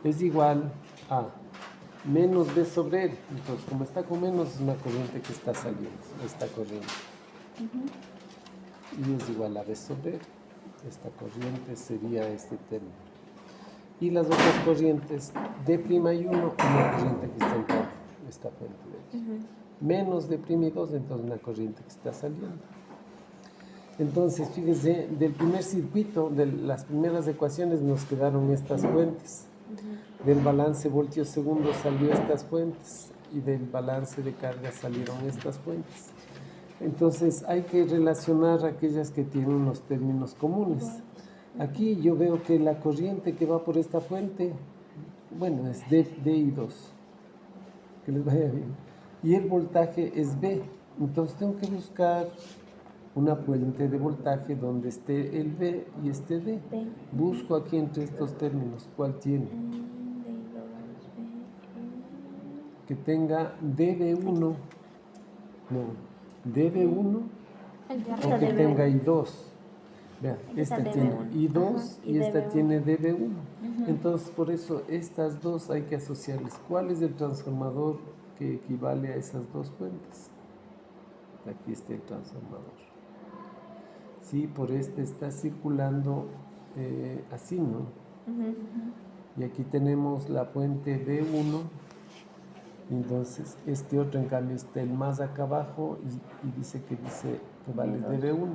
es igual a menos B sobre L. Entonces, como está con menos, es una corriente que está saliendo, esta corriente. Y es igual a B sobre L. Esta corriente sería este término. Y las otras corrientes, D' y 1, una corriente que está entrando, esta fuente de aquí. Menos D' y 2, entonces una corriente que está saliendo. Entonces, fíjense, del primer circuito, de las primeras ecuaciones, nos quedaron estas fuentes. Del balance voltios segundo salió estas fuentes y del balance de carga salieron estas fuentes. Entonces hay que relacionar aquellas que tienen unos términos comunes. Aquí yo veo que la corriente que va por esta fuente, bueno, es DI2, que les vaya bien. Y el voltaje es B, entonces tengo que buscar una fuente de voltaje donde esté el B y esté D. Busco aquí entre estos términos, ¿cuál tiene? Que tenga DB1, no, DB1 o que tenga I2. Vean, esta tiene I2 y esta tiene DB1. Entonces, por eso, estas dos hay que asociarles. ¿Cuál es el transformador que equivale a esas dos fuentes? Aquí está el transformador. Sí, por este está circulando así, ¿no? Y aquí tenemos la fuente D1. Entonces, este otro, en cambio, está el más acá abajo y dice que vale DB1.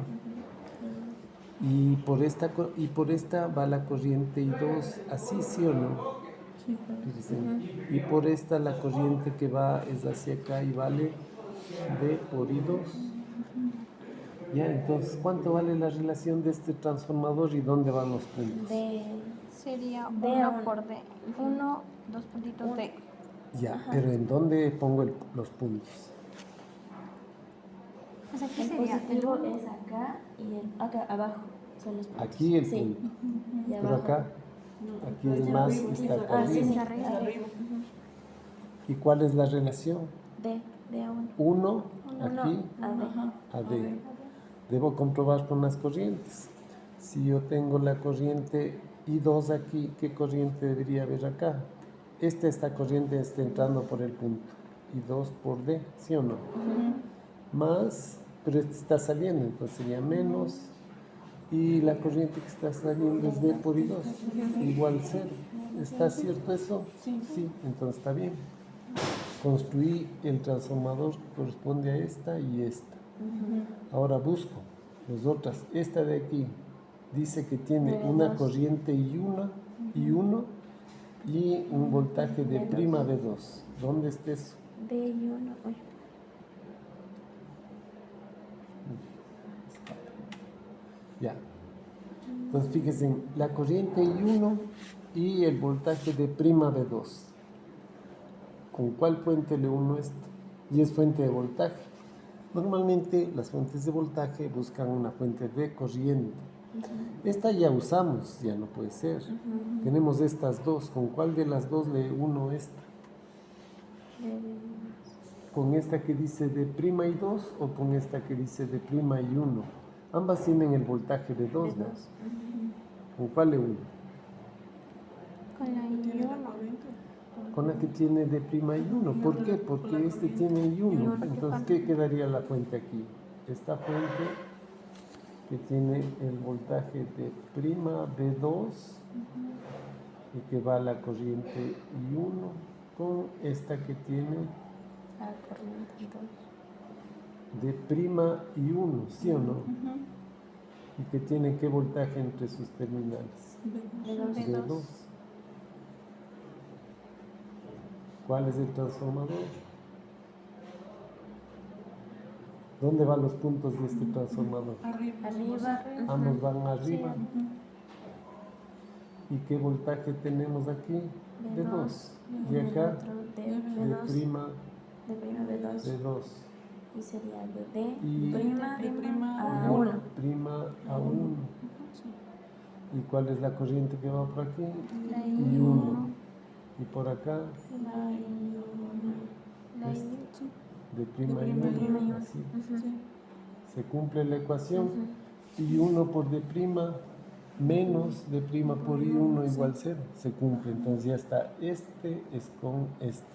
Y por esta va la corriente I2, así, ¿sí o no? Y por esta la corriente que va es hacia acá y vale D por I2. Ya, entonces, ¿cuánto vale la relación de este transformador y dónde van los puntos? Sería 1 por D. 1, 2 puntitos D. Ya, pero ¿en dónde pongo los puntos? Pues aquí El sería positivo es acá y acá abajo son los puntos. Aquí el punto. Y Pero abajo. acá, aquí es más, está acá Sí, arriba. sí, arriba. ¿Y cuál es la relación? D a 1. 1 aquí A D. a D. Debo comprobar con las corrientes. Si yo tengo la corriente I2 aquí, ¿qué corriente debería haber acá? Esta corriente está entrando por el punto. I2 por D, ¿sí o no? Más, pero este está saliendo, entonces sería menos. Y la corriente que está saliendo es D por I2, igual 0. ¿Está cierto eso? Sí, entonces está bien. Construí el transformador que corresponde a esta y esta. Ahora busco las otras. Esta de aquí dice que tiene una corriente I1 y un voltaje de prima B2. ¿Dónde está eso? D y 1. Ya. Entonces fíjense, la corriente I1 y el voltaje de prima B2. ¿Con cuál fuente le uno esto? Y es fuente de voltaje. Normalmente las fuentes de voltaje buscan una fuente de corriente. Esta ya usamos, ya no puede ser. Tenemos estas dos. ¿Con cuál de las dos le uno esta? ¿Con esta que dice de prima y 2 o con esta que dice de prima y 1? Ambas tienen el voltaje de 2, ¿no? ¿Con cuál le uno? Con la I1. Con la que tiene de prima y 1. ¿Por qué? Porque este tiene y 1. Entonces, ¿qué quedaría la fuente aquí? Esta fuente que tiene el voltaje de prima B2 y que va a la corriente I1 con esta que tiene de prima I1, ¿sí o no? Y que tiene ¿qué voltaje entre sus terminales? B2. ¿Cuál es el transformador? ¿Dónde van los puntos de este transformador? Arriba. Ambos van arriba. ¿Y qué voltaje tenemos aquí? B2. Y acá de prima B2. Y sería de D Y prima a 1. Prima a 1. ¿Y cuál es la corriente que va por aquí? La I1. Y por acá La I. de prima y 1. Así. Se cumple la ecuación. I1 por D prima menos d' por i1 igual 0. Se cumple, entonces ya está. Este es con este.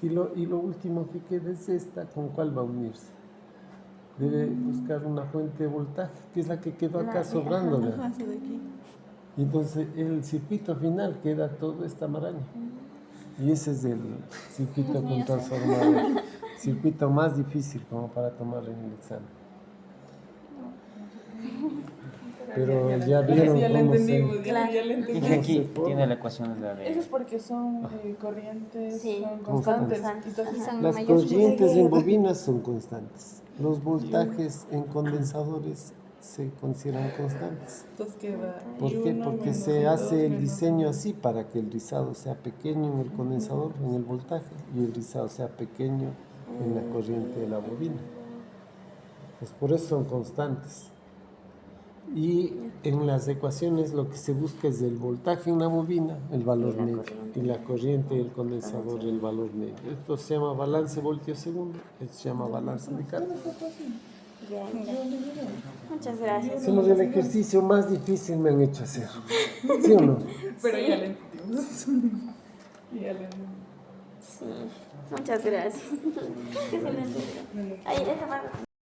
Y lo último que queda es esta, ¿con cuál va a unirse? Debe buscar una fuente de voltaje, que es la que quedó acá sobrando. Ajá, sí, de aquí. Y entonces el circuito final queda toda esta maraña. Y ese es el circuito con transformador. Circuito más difícil como para tomar en el examen. Pero ya vieron ya lo cómo entendimos, se... ya lo Y entendimos. que aquí tiene la ecuación de la Eso es de... porque son corrientes, Sí, son constantes. constantes. Entonces, Son Las mayúsculas. corrientes en bobinas son constantes. Los voltajes en condensadores se consideran constantes. entonces queda ¿Por qué? I1 Porque menos se I2 hace el menos diseño así para que el rizado sea pequeño en el condensador, en el voltaje, y el rizado sea pequeño en la corriente de la bobina. Pues por eso son constantes. Y en las ecuaciones lo que se busca es el voltaje en la bobina, el valor medio, y la corriente del condensador, el valor medio. Esto se llama balance voltio-segundo, esto se llama balance de carga. Ya. Muchas gracias. Hacemos el ejercicio más difícil me han hecho hacer. ¿Sí o no? Pero ya lo entendimos. Ya lo entendimos. Sí. Muchas gracias. Que se me olvidó. Ahí, esa parte.